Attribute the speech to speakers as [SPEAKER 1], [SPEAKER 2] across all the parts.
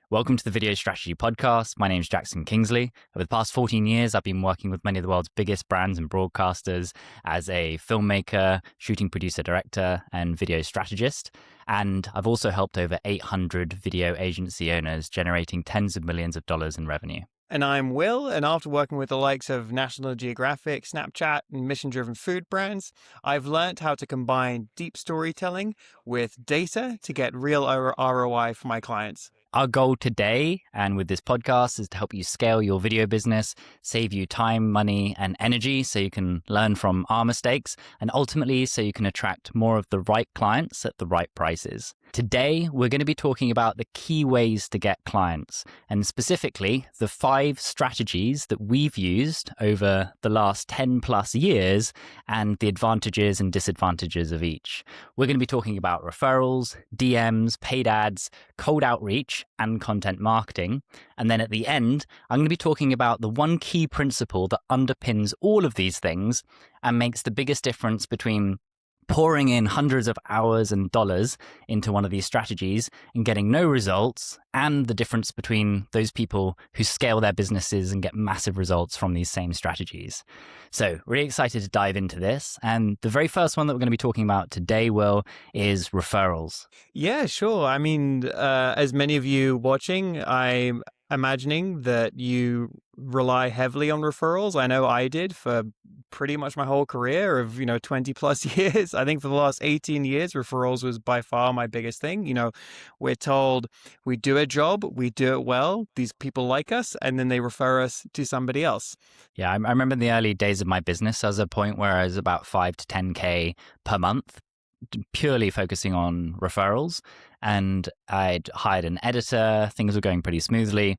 [SPEAKER 1] Welcome to the Video Strategy Podcast. My name is Jackson Kingsley. Over the past 14 years, I've been working with many of the world's biggest brands and broadcasters as a filmmaker, shooting producer, director, and video strategist. And I've also helped over 800 video agency owners, generating tens of millions of dollars in revenue.
[SPEAKER 2] And I'm Will, and after working with the likes of National Geographic, Snapchat, and mission-driven food brands, I've learned how to combine deep storytelling with data to get real ROI for my clients.
[SPEAKER 1] Our goal today and with this podcast is to help you scale your video business, save you time, money, and energy so you can learn from our mistakes, and ultimately so you can attract more of the right clients at the right prices. Today, we're going to be talking about the key ways to get clients, and specifically the 5 strategies that we've used over the last 10 plus years and the advantages and disadvantages of each. We're going to be talking about referrals, DMs, paid ads, cold outreach, and content marketing. And then at the end, I'm going to be talking about the one key principle that underpins all of these things and makes the biggest difference between pouring in hundreds of hours and dollars into one of these strategies and getting no results, and the difference between those people who scale their businesses and get massive results from these same strategies. So really excited to dive into this. And the very first one that we're going to be talking about today, Will, is referrals.
[SPEAKER 2] Yeah, sure. I mean, as many of you watching, I'm imagining that you rely heavily on referrals. I know I did for pretty much my whole career of, 20 plus years. I think for the last 18 years, referrals was by far my biggest thing. We're told we do a job, we do it well, these people like us, and then they refer us to somebody else.
[SPEAKER 1] Yeah, I remember in the early days of my business, I was at a point where I was about 5 to 10K per month, purely focusing on referrals. And I'd hired an editor, things were going pretty smoothly.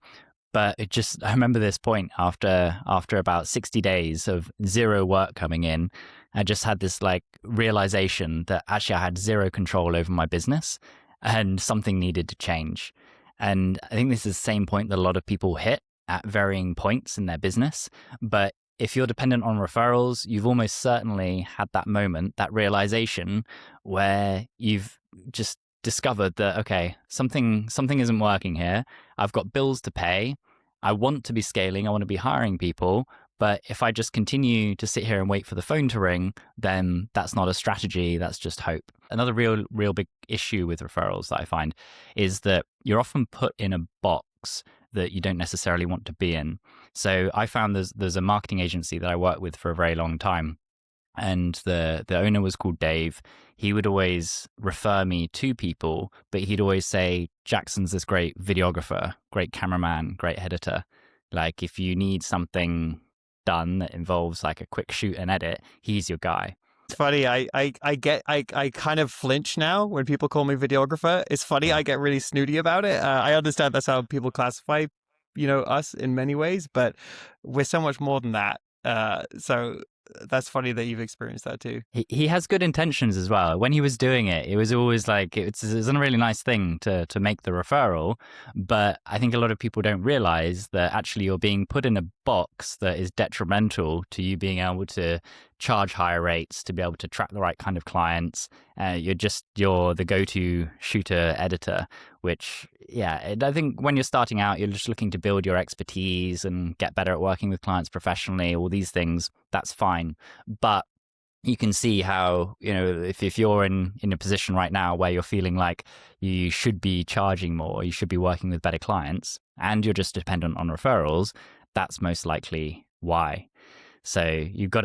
[SPEAKER 1] But I remember this point after about 60 days of zero work coming in, I just had this realization that actually I had zero control over my business and something needed to change. And I think this is the same point that a lot of people hit at varying points in their business. But if you're dependent on referrals, you've almost certainly had that moment, that realization where you've just discovered that, okay, something isn't working here. I've got bills to pay. I want to be scaling. I want to be hiring people. But if I just continue to sit here and wait for the phone to ring, then that's not a strategy. That's just hope. Another real big issue with referrals that I find is that you're often put in a box that you don't necessarily want to be in. So I found there's a marketing agency that I worked with for a very long time. And the owner was called Dave. He would always refer me to people, but he'd always say, Jackson's this great videographer, great cameraman, great editor. Like if you need something done that involves like a quick shoot and edit, he's your guy.
[SPEAKER 2] It's funny. I kind of flinch now when people call me videographer. It's funny. I get really snooty about it. I understand that's how people classify, us in many ways, but we're so much more than that. So that's funny that you've experienced that too.
[SPEAKER 1] He has good intentions as well. When he was doing it, it was always like, it's a really nice thing to make the referral. But I think a lot of people don't realize that actually you're being put in a box that is detrimental to you being able to charge higher rates, to be able to track the right kind of clients. You're the go-to shooter editor, which, I think when you're starting out, you're just looking to build your expertise and get better at working with clients professionally, all these things, that's fine. But you can see how, if you're in a position right now where you're feeling like you should be charging more, you should be working with better clients, and you're just dependent on referrals, that's most likely why. So you've got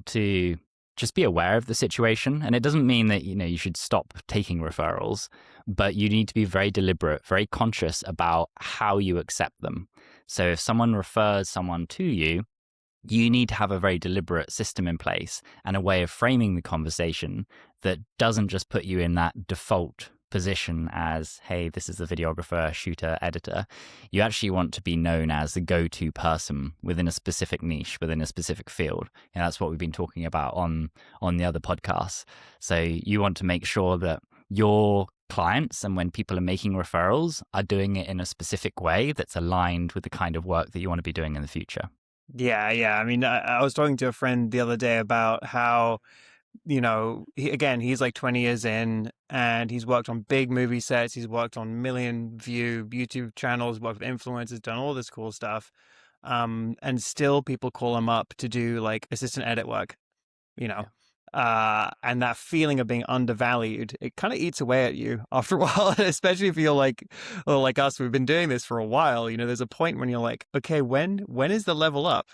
[SPEAKER 1] to just be aware of the situation. And it doesn't mean that, you should stop taking referrals, but you need to be very deliberate, very conscious about how you accept them. So if someone refers someone to you, you need to have a very deliberate system in place and a way of framing the conversation that doesn't just put you in that default position as, hey, this is the videographer, shooter, editor. You actually want to be known as the go-to person within a specific niche, within a specific field. And that's what we've been talking about on the other podcasts. So you want to make sure that your clients and when people are making referrals are doing it in a specific way that's aligned with the kind of work that you want to be doing in the future.
[SPEAKER 2] Yeah. I mean, I was talking to a friend the other day about how he's like 20 years in, and he's worked on big movie sets. He's worked on million view YouTube channels, worked with influencers, done all this cool stuff. And still people call him up to do like assistant edit work, you know.
[SPEAKER 1] Yeah.
[SPEAKER 2] And that feeling of being undervalued, it kind of eats away at you after a while, especially if you're like, well, like us, we've been doing this for a while. There's a point when you're like, okay, when is the level up?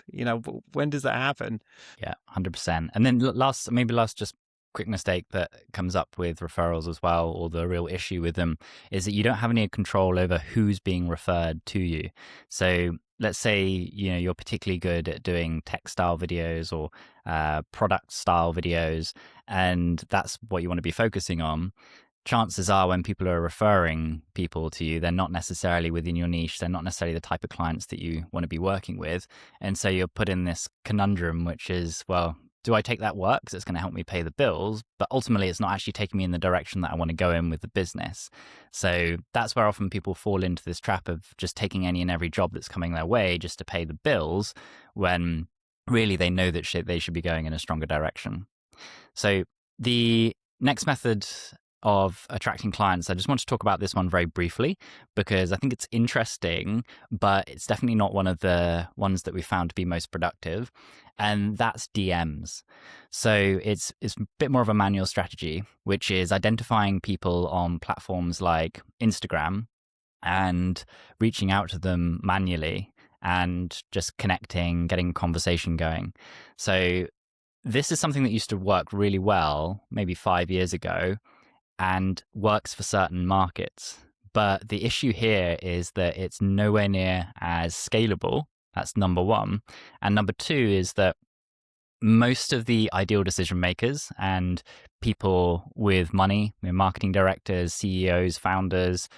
[SPEAKER 2] When does that happen?
[SPEAKER 1] Yeah, 100%. And then last just quick mistake that comes up with referrals as well, or the real issue with them, is that you don't have any control over who's being referred to you. So let's say, you're particularly good at doing textile videos or product style videos, and that's what you want to be focusing on. Chances are when people are referring people to you, they're not necessarily within your niche. They're not necessarily the type of clients that you want to be working with. And so you're put in this conundrum, which is, well, do I take that work because it's going to help me pay the bills? But ultimately, it's not actually taking me in the direction that I want to go in with the business. So that's where often people fall into this trap of just taking any and every job that's coming their way just to pay the bills, when really they know that they should be going in a stronger direction. So the next method of attracting clients, I just want to talk about this one very briefly because I think it's interesting, but it's definitely not one of the ones that we found to be most productive, and that's DMs. So it's a bit more of a manual strategy, which is identifying people on platforms like Instagram and reaching out to them manually and just connecting, getting a conversation going. So this is something that used to work really well maybe 5 years ago and works for certain markets. But the issue here is that it's nowhere near as scalable. That's number one. And number two is that most of the ideal decision makers and people with money, marketing directors, CEOs, founders,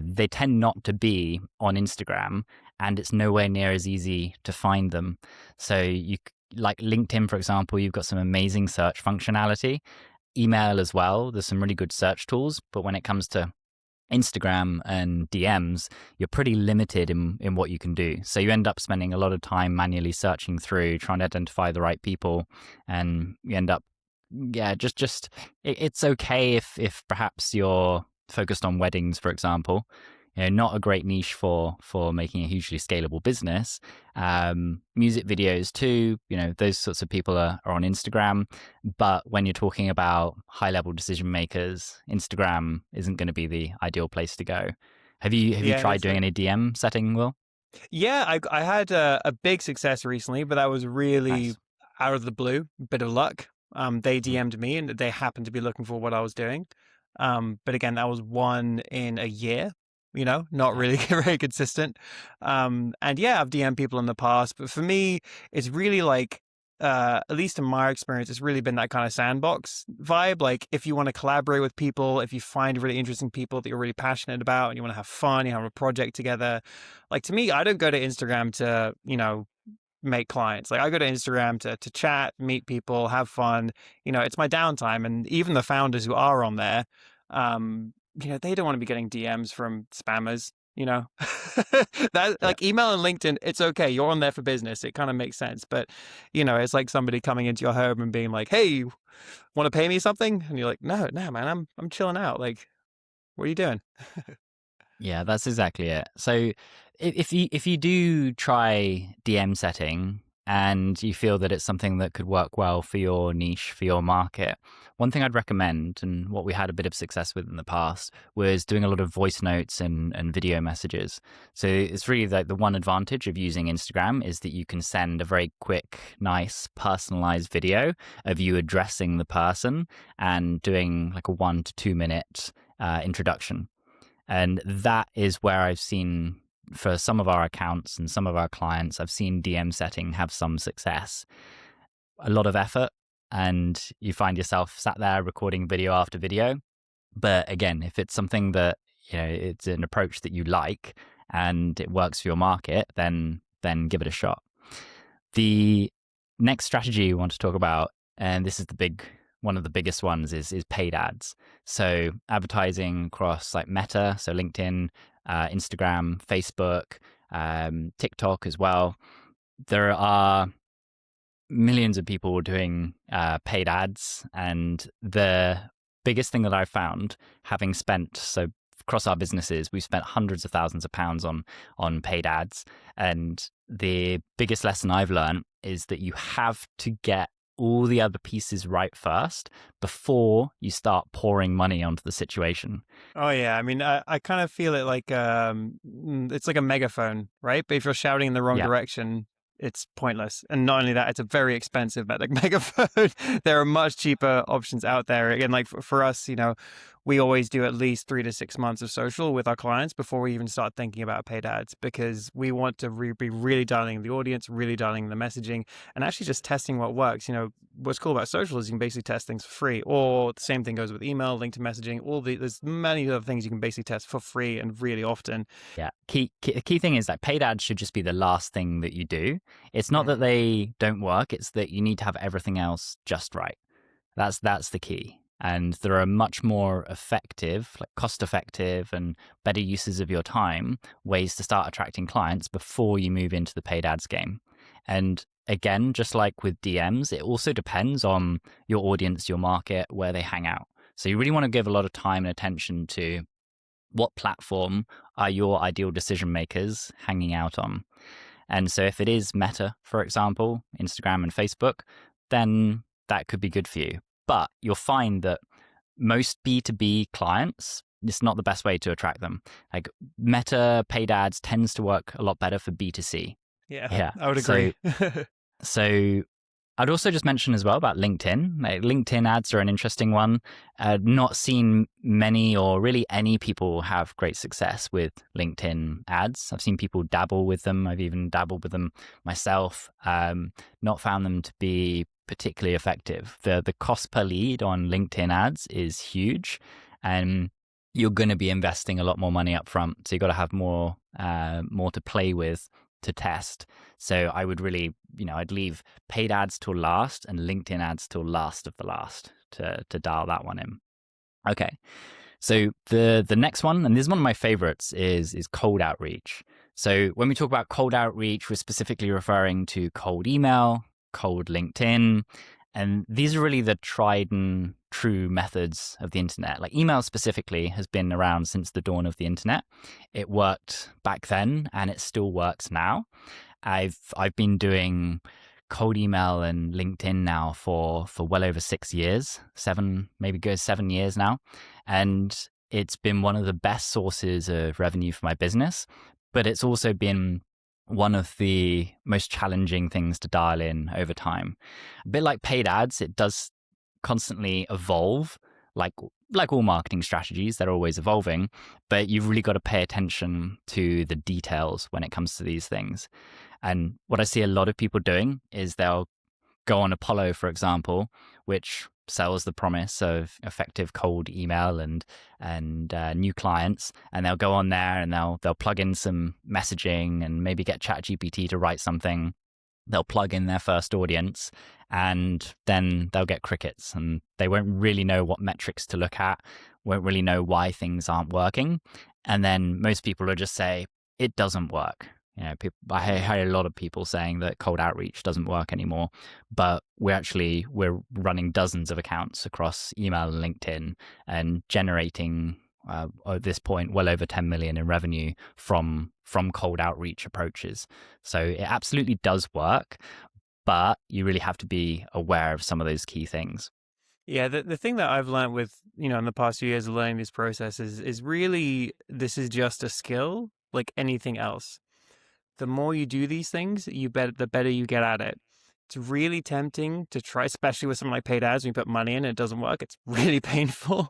[SPEAKER 1] they tend not to be on Instagram, and it's nowhere near as easy to find them. So like LinkedIn, for example, you've got some amazing search functionality. Email as well. There's some really good search tools, but when it comes to Instagram and DMs, you're pretty limited in what you can do. So you end up spending a lot of time manually searching through, trying to identify the right people, and you end up, it's okay if perhaps you're focused on weddings, for example. Not a great niche for making a hugely scalable business. Music videos too, those sorts of people are on Instagram. But when you're talking about high-level decision makers, Instagram isn't going to be the ideal place to go. Have you
[SPEAKER 2] Yeah,
[SPEAKER 1] tried
[SPEAKER 2] that's
[SPEAKER 1] doing any DM setting, Will?
[SPEAKER 2] Yeah, I had a big success recently, but that was really
[SPEAKER 1] Nice.
[SPEAKER 2] out of the blue, bit of luck. They
[SPEAKER 1] Mhm.
[SPEAKER 2] DM'd me and they happened to be looking for what I was doing. But again, that was one in a year, not
[SPEAKER 1] Yeah.
[SPEAKER 2] really very consistent. And yeah, I've DM'd people in the past, but for me, it's really like, at least in my experience, it's really been that kind of sandbox vibe. Like if you want to collaborate with people, if you find really interesting people that you're really passionate about and you want to have fun, you have a project together. Like to me, I don't go to Instagram to, make clients. Like I go to Instagram to chat, meet people, have fun. It's my downtime. And even the founders who are on there, they don't want to be getting DMs from spammers. That
[SPEAKER 1] Yeah.
[SPEAKER 2] like email and LinkedIn, it's okay. You're on there for business. It kind of makes sense. But it's like somebody coming into your home and being like, "Hey, want to pay me something?" And you're like, "No, no, man, I'm chilling out. Like, what are you doing?"
[SPEAKER 1] Yeah, that's exactly it. So if you do try DM setting and you feel that it's something that could work well for your niche, for your market, one thing I'd recommend, and what we had a bit of success with in the past, was doing a lot of voice notes and video messages. So it's really like the one advantage of using Instagram is that you can send a very quick, nice, personalized video of you addressing the person and doing like a 1 to 2 minute introduction. And that is where I've seen, for some of our accounts and some of our clients, I've seen DM setting have some success. A lot of effort, and you find yourself sat there recording video after video. But again, if it's something that, it's an approach that you like and it works for your market, then give it a shot. The next strategy we want to talk about, and this is one of the biggest ones, is paid ads. So advertising across like Meta, so LinkedIn, Instagram, Facebook, TikTok as well. There are millions of people were doing paid ads, and the biggest thing that I found, having spent so across our businesses, we've spent hundreds of thousands of pounds on paid ads, and the biggest lesson I've learned is that you have to get all the other pieces right first before you start pouring money onto the situation.
[SPEAKER 2] Oh yeah, I mean, I kind of feel it like it's like a megaphone, right? But if you're shouting in the wrong
[SPEAKER 1] Yeah.
[SPEAKER 2] direction, it's pointless. And not only that, it's a very expensive megaphone. There are much cheaper options out there. Again, like for us, we always do at least 3 to 6 months of social with our clients before we even start thinking about paid ads, because we want to be really dialing the audience, really dialing the messaging, and actually just testing what works. What's cool about social is you can basically test things for free, or the same thing goes with email, LinkedIn messaging, there's many other things you can basically test for free and really often.
[SPEAKER 1] Yeah. Key thing is that paid ads should just be the last thing that you do. It's not that
[SPEAKER 2] Mhm.
[SPEAKER 1] they don't work, it's that you need to have everything else just right. That's the key. And there are much more effective, like cost effective and better uses of your time, ways to start attracting clients before you move into the paid ads game. And again, just like with DMs, it also depends on your audience, your market, where they hang out. So you really want to give a lot of time and attention to what platform are your ideal decision makers hanging out on. And so if it is Meta, for example, Instagram and Facebook, then that could be good for you. But you'll find that most B2B clients, it's not the best way to attract them. Like Meta paid ads tends to work a lot better for B2C.
[SPEAKER 2] Yeah,
[SPEAKER 1] Yeah.
[SPEAKER 2] I would
[SPEAKER 1] So
[SPEAKER 2] agree.
[SPEAKER 1] so I'd also just mention as well about LinkedIn. Like LinkedIn ads are an interesting one. Not seen many or really any people have great success with LinkedIn ads. I've seen people dabble with them. I've even dabbled with them myself. Not found them to be particularly effective. The cost per lead on LinkedIn ads is huge, and you're going to be investing a lot more money up front. So you've got to have more to play with to test. So I would really, I'd leave paid ads till last and LinkedIn ads till last of the last to dial that one in. Okay. So the next one, and this is one of my favorites, is cold outreach. So when we talk about cold outreach, we're specifically referring to cold email, cold LinkedIn, and these are really the tried and true methods of the internet. Like email specifically has been around since the dawn of the internet. It worked back then and it still works now. I've been doing cold email and LinkedIn now for well over 6 years, maybe goes 7 years now. And it's been one of the best sources of revenue for my business, but it's also been one of the most challenging things to dial in over time. A bit like paid ads, it does constantly evolve, like all marketing strategies, they're always evolving, but you've really got to pay attention to the details when it comes to these things. And what I see a lot of people doing is they'll go on Apollo, for example, which sells the promise of effective cold email and new clients, and they'll go on there and they'll plug in some messaging and maybe get ChatGPT to write something. They'll plug in their first audience, and then they'll get crickets, and they won't really know what metrics to look at, won't really know why things aren't working. And then most people will just say, it doesn't work. I hear a lot of people saying that cold outreach doesn't work anymore, but we're running dozens of accounts across email and LinkedIn and generating at this point well over 10 million in revenue from cold outreach approaches. So it absolutely does work, but you really have to be aware of some of those key things.
[SPEAKER 2] Yeah, the thing that I've learned with, in the past few years of learning these processes is really this is just a skill like anything else. The more you do these things, the better you get at it. It's really tempting to try, especially with something like paid ads. When you put money in, it doesn't work. It's really painful.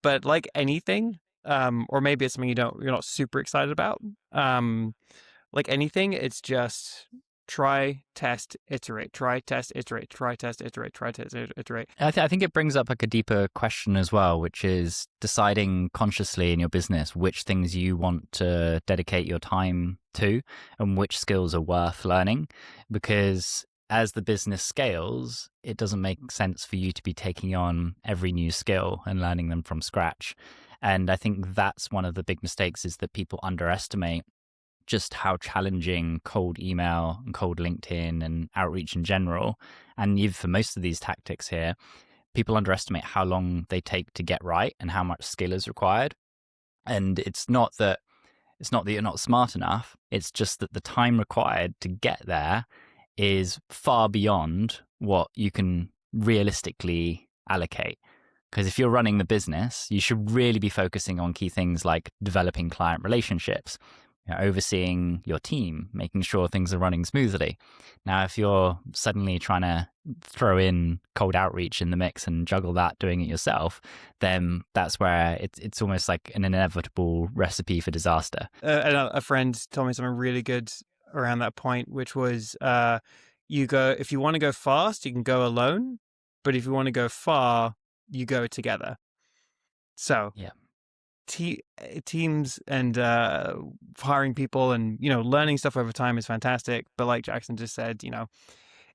[SPEAKER 2] But like anything, or maybe it's something you're not super excited about. Like anything, it's just try, test, iterate, try, test, iterate, try, test, iterate, try, test, iterate.
[SPEAKER 1] I think it brings up like a deeper question as well, which is deciding consciously in your business which things you want to dedicate your time to and which skills are worth learning. Because as the business scales, it doesn't make sense for you to be taking on every new skill and learning them from scratch. And I think that's one of the big mistakes, is that people underestimate just how challenging cold email and cold LinkedIn and outreach in general, and even for most of these tactics here, people underestimate how long they take to get right and how much skill is required. And it's not that you're not smart enough. It's just that the time required to get there is far beyond what you can realistically allocate. Because if you're running the business, you should really be focusing on key things like developing client relationships, overseeing your team, making sure things are running smoothly. Now, if you're suddenly trying to throw in cold outreach in the mix and juggle that doing it yourself, then that's where it's almost like an inevitable recipe for disaster.
[SPEAKER 2] A friend told me something really good around that point, which was if you want to go fast, you can go alone, but if you want to go far, you go together. So
[SPEAKER 1] Yeah.
[SPEAKER 2] teams and hiring people and learning stuff over time is fantastic, but like Jackson just said,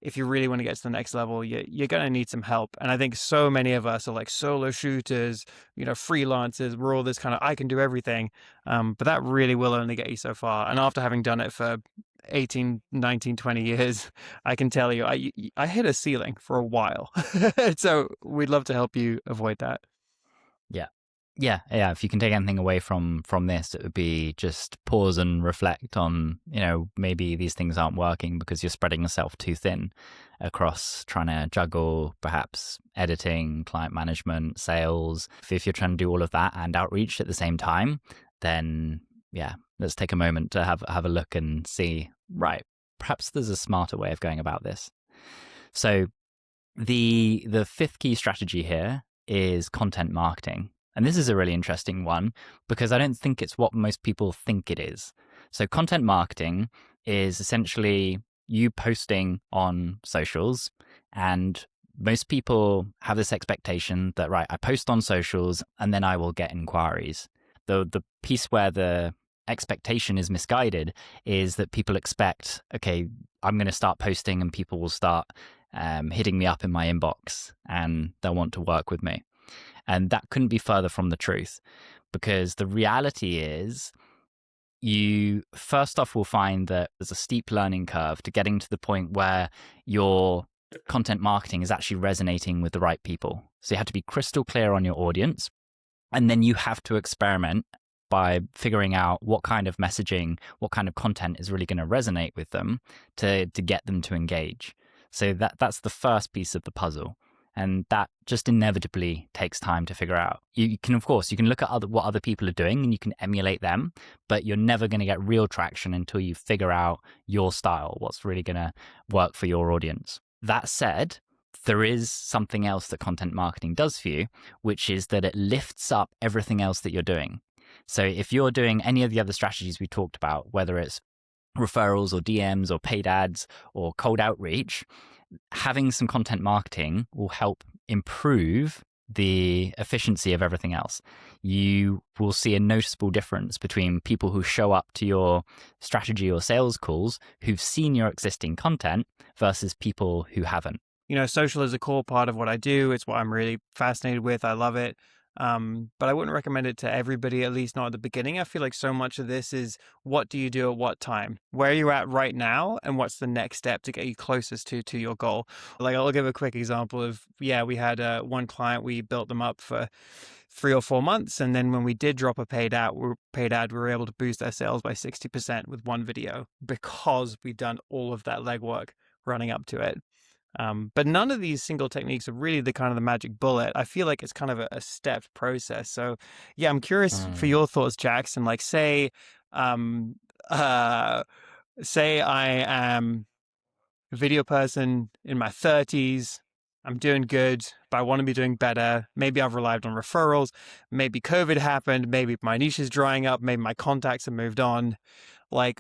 [SPEAKER 2] if you really want to get to the next level, you're going to need some help. And I think so many of us are like solo shooters, freelancers. We're all this kind of I can do everything, but that really will only get you so far. And after having done it for 18, 19, 20 years, I can tell you I hit a ceiling for a while. So we'd love to help you avoid that.
[SPEAKER 1] Yeah. If you can take anything away from this, it would be just pause and reflect on, maybe these things aren't working because you're spreading yourself too thin across trying to juggle perhaps editing, client management, sales. If you're trying to do all of that and outreach at the same time, then let's take a moment to have a look and see, right, perhaps there's a smarter way of going about this. So the fifth key strategy here is content marketing. And this is a really interesting one because I don't think it's what most people think it is. So content marketing is essentially you posting on socials, and most people have this expectation that, right, I post on socials and then I will get inquiries. The piece where the expectation is misguided is that people expect, okay, I'm going to start posting and people will start hitting me up in my inbox and they'll want to work with me. And that couldn't be further from the truth, because the reality is you first off will find that there's a steep learning curve to getting to the point where your content marketing is actually resonating with the right people. So you have to be crystal clear on your audience, and then you have to experiment by figuring out what kind of messaging, what kind of content is really going to resonate with them to get them to engage. So that's the first piece of the puzzle. And that just inevitably takes time to figure out. You can look at what other people are doing and you can emulate them, but you're never going to get real traction until you figure out your style, what's really going to work for your audience. That said, there is something else that content marketing does for you, which is that it lifts up everything else that you're doing. So if you're doing any of the other strategies we talked about, whether it's referrals or DMs or paid ads or cold outreach, having some content marketing will help improve the efficiency of everything else. You will see a noticeable difference between people who show up to your strategy or sales calls who've seen your existing content versus people who haven't.
[SPEAKER 2] Social is a core part of what I do. It's what I'm really fascinated with. I love it. But I wouldn't recommend it to everybody, at least not at the beginning. I feel like so much of this is what do you do at what time? Where are you at right now? And what's the next step to get you closest to your goal? Like, I'll give a quick example of, we had one client, we built them up for 3 or 4 months. And then when we did drop a paid ad, we were able to boost their sales by 60% with one video because we'd done all of that legwork running up to it. But none of these single techniques are really the kind of the magic bullet. I feel like it's kind of a stepped process. So I'm curious for your thoughts, Jackson. Like say I am a video person in my 30s. I'm doing good, but I want to be doing better. Maybe I've relied on referrals. Maybe COVID happened. Maybe my niche is drying up. Maybe my contacts have moved on. Like,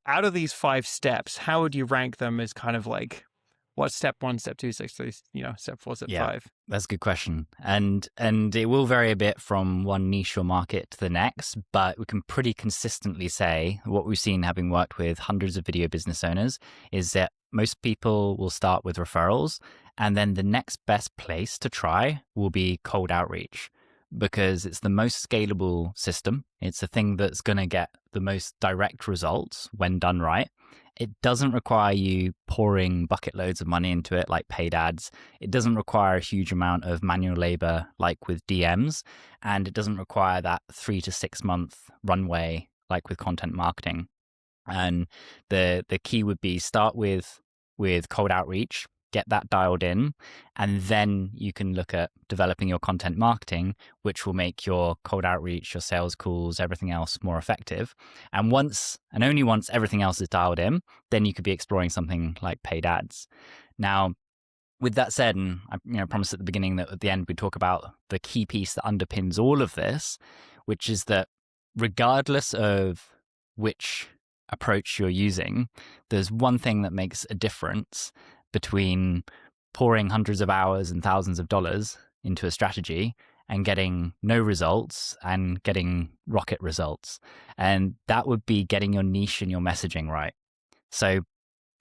[SPEAKER 2] out of these 5 steps, how would you rank them as kind of like, what's step 1, step 2, step 3, step 4, step 5?
[SPEAKER 1] That's a good question. And it will vary a bit from one niche or market to the next, but we can pretty consistently say what we've seen having worked with hundreds of video business owners is that most people will start with referrals, and then the next best place to try will be cold outreach. because it's the most scalable system. It's a thing that's going to get the most direct results when done right. It doesn't require you pouring bucket loads of money into it like paid ads. It doesn't require a huge amount of manual labor like with DMs. And it doesn't require that 3 to 6 month runway like with content marketing. And the key would be start with cold outreach, get that dialed in, and then you can look at developing your content marketing, which will make your cold outreach, your sales calls, everything else more effective. And only once everything else is dialed in, then you could be exploring something like paid ads. Now, with that said, and I promised at the beginning that at the end we talk about the key piece that underpins all of this, which is that regardless of which approach you're using, there's one thing that makes a difference between pouring hundreds of hours and thousands of dollars into a strategy and getting no results and getting rocket results. And that would be getting your niche and your messaging right. So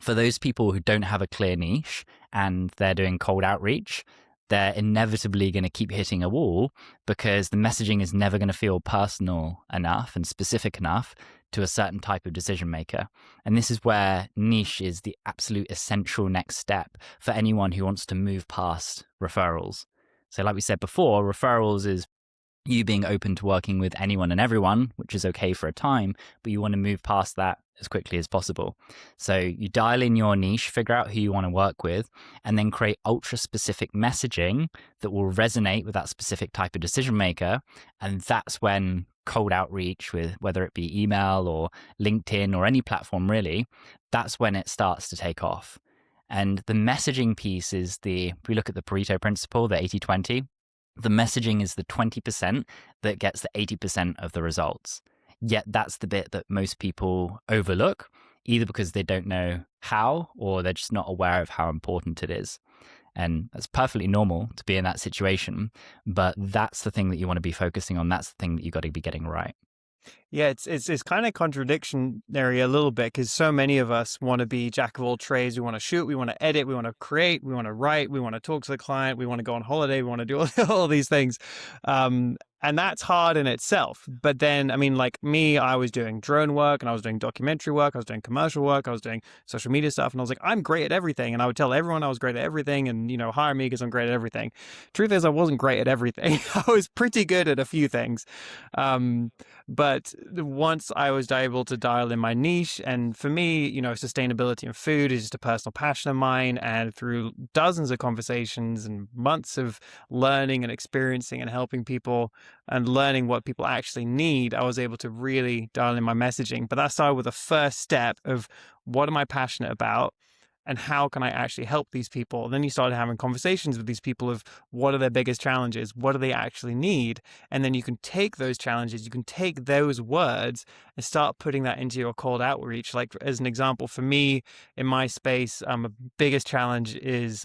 [SPEAKER 1] for those people who don't have a clear niche and they're doing cold outreach, they're inevitably going to keep hitting a wall because the messaging is never going to feel personal enough and specific enough to a certain type of decision maker. And this is where niche is the absolute essential next step for anyone who wants to move past referrals. So like we said before, referrals is you being open to working with anyone and everyone, which is okay for a time, but you want to move past that as quickly as possible. So you dial in your niche, figure out who you want to work with, and then create ultra specific messaging that will resonate with that specific type of decision maker. And that's when cold outreach, with whether it be email or LinkedIn or any platform really, that's when it starts to take off. And the messaging piece is if we look at the Pareto principle, the 80-20, the messaging is the 20% that gets the 80% of the results. Yet that's the bit that most people overlook, either because they don't know how or they're just not aware of how important it is. And that's perfectly normal to be in that situation, but that's the thing that you want to be focusing on. That's the thing that you got to be getting right.
[SPEAKER 2] Yeah, it's kind of contradictionary a little bit because so many of us want to be jack of all trades. We want to shoot, we want to edit, we want to create, we want to write, we want to talk to the client, we want to go on holiday, we want to do all these things. And that's hard in itself. But then, I mean, like me, I was doing drone work and I was doing documentary work. I was doing commercial work. I was doing social media stuff. And I was like, I'm great at everything. And I would tell everyone I was great at everything and, hire me because I'm great at everything. Truth is, I wasn't great at everything. I was pretty good at a few things. But once I was able to dial in my niche, and for me, sustainability and food is just a personal passion of mine. And through dozens of conversations and months of learning and experiencing and helping people and learning what people actually need, I was able to really dial in my messaging. But that started with the first step of what am I passionate about and how can I actually help these people? And then you started having conversations with these people of what are their biggest challenges? What do they actually need? And then you can take those challenges, you can take those words and start putting that into your cold outreach. Like as an example, for me in my space, a biggest challenge is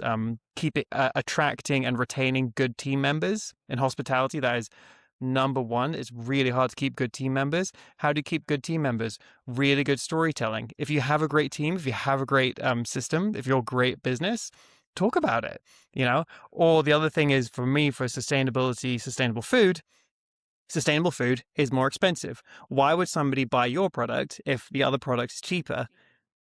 [SPEAKER 2] attracting and retaining good team members in hospitality. That is number one. It's really hard to keep good team members. How do you keep good team members? Really good storytelling. If you have a great team, if you have a great system, if you're a great business, talk about it, Or the other thing is for me, for sustainable food is more expensive. Why would somebody buy your product if the other product is cheaper?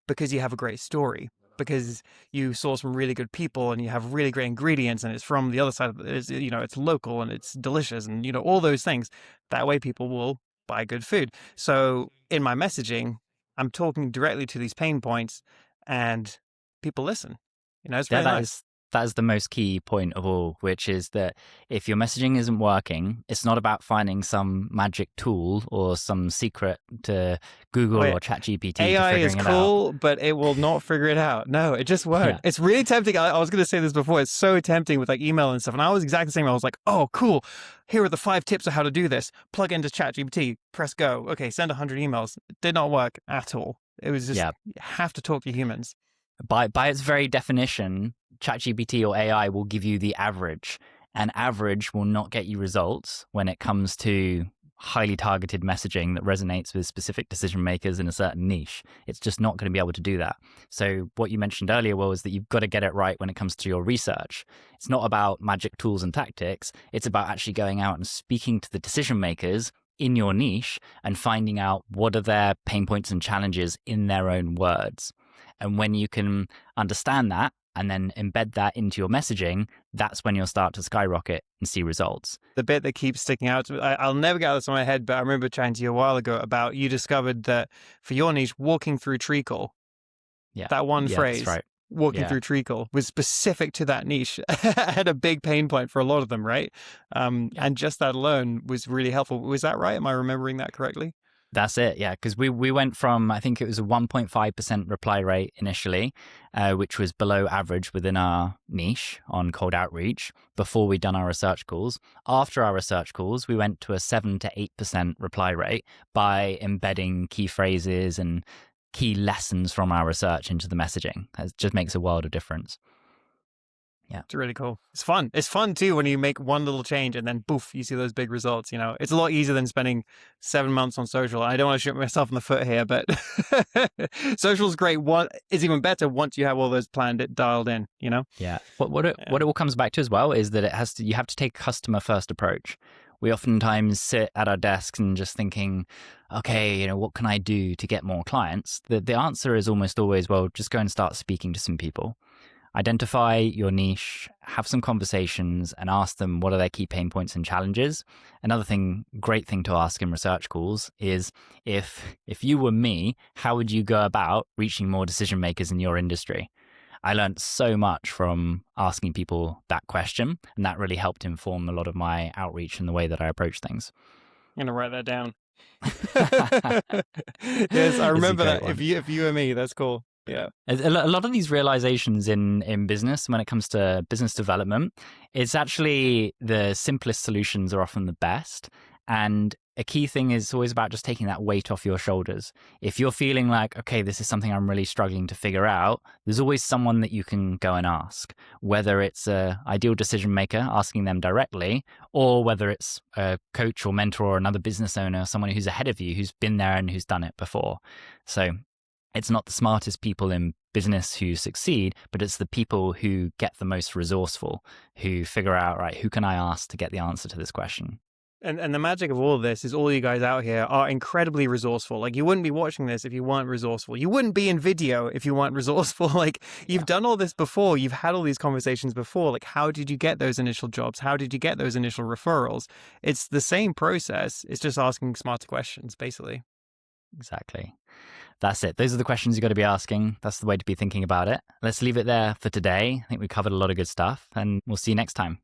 [SPEAKER 2] Because you have a great story. Because you source from really good people and you have really great ingredients and it's from the other side of it, it's local and it's delicious and, all those things. That way people will buy good food. So in my messaging, I'm talking directly to these pain points and people listen. It's really nice.
[SPEAKER 1] That is the most key point of all, which is that if your messaging isn't working, it's not about finding some magic tool or some secret to Google or ChatGPT.
[SPEAKER 2] AI is cool, but it will not figure it out. No, it just won't. Yeah. It's really tempting. I was going to say this before. It's so tempting with like email and stuff. And I was exactly the same. I was like, oh, cool. Here are the 5 tips of how to do this. Plug into ChatGPT, press go. Okay, send 100 emails. It did not work at all. It was just, you have to talk to humans.
[SPEAKER 1] By its very definition, ChatGPT or AI will give you the average, and average will not get you results when it comes to highly targeted messaging that resonates with specific decision makers in a certain niche. It's just not going to be able to do that. So what you mentioned earlier, Will, is that you've got to get it right when it comes to your research. It's not about magic tools and tactics. It's about actually going out and speaking to the decision makers in your niche and finding out what are their pain points and challenges in their own words. And when you can understand that and then embed that into your messaging, that's when you'll start to skyrocket and see results.
[SPEAKER 2] The bit that keeps sticking out to me, I'll never get this in my head, but I remember chatting to you a while ago about you discovered that for your niche, walking through treacle, that one phrase,
[SPEAKER 1] that's right.
[SPEAKER 2] walking through treacle, was specific to that niche. Had a big pain point for a lot of them, right? And just that alone was really helpful. Was that right? Am I remembering that correctly?
[SPEAKER 1] That's it, yeah, because we went from, I think it was a 1.5% reply rate initially, which was below average within our niche on cold outreach before we'd done our research calls. After our research calls, we went to a 7 to 8% reply rate by embedding key phrases and key lessons from our research into the messaging. It just makes a world of difference. Yeah.
[SPEAKER 2] It's really cool. It's fun. It's fun too when you make one little change and then poof, you see those big results. It's a lot easier than spending 7 months on social. I don't want to shoot myself in the foot here, but social's great. What is even better once you have all those planned, dialed in,
[SPEAKER 1] Yeah. What it all comes back to as well is that you have to take a customer first approach. We oftentimes sit at our desks and just thinking, okay, what can I do to get more clients? The answer is almost always, well, just go and start speaking to some people. Identify your niche, have some conversations, and ask them what are their key pain points and challenges. Another great thing to ask in research calls is if you were me, how would you go about reaching more decision makers in your industry? I learned so much from asking people that question, and that really helped inform a lot of my outreach and the way that I approach things.
[SPEAKER 2] I'm gonna write that down. Yes, I remember that. If you were me, that's cool. Yeah.
[SPEAKER 1] A lot of these realizations in business, when it comes to business development, it's actually the simplest solutions are often the best. And a key thing is always about just taking that weight off your shoulders. If you're feeling like, okay, this is something I'm really struggling to figure out, there's always someone that you can go and ask, whether it's an ideal decision maker, asking them directly, or whether it's a coach or mentor or another business owner, someone who's ahead of you, who's been there and who's done it before. So it's not the smartest people in business who succeed, but it's the people who get the most resourceful, who figure out, right, who can I ask to get the answer to this question?
[SPEAKER 2] And the magic of all of this is all you guys out here are incredibly resourceful. Like, you wouldn't be watching this if you weren't resourceful. You wouldn't be in video if you weren't resourceful. Like, you've done all this before. You've had all these conversations before. Like, how did you get those initial jobs? How did you get those initial referrals? It's the same process. It's just asking smarter questions, basically.
[SPEAKER 1] Exactly. That's it. Those are the questions you've got to be asking. That's the way to be thinking about it. Let's leave it there for today. I think we covered a lot of good stuff, and we'll see you next time.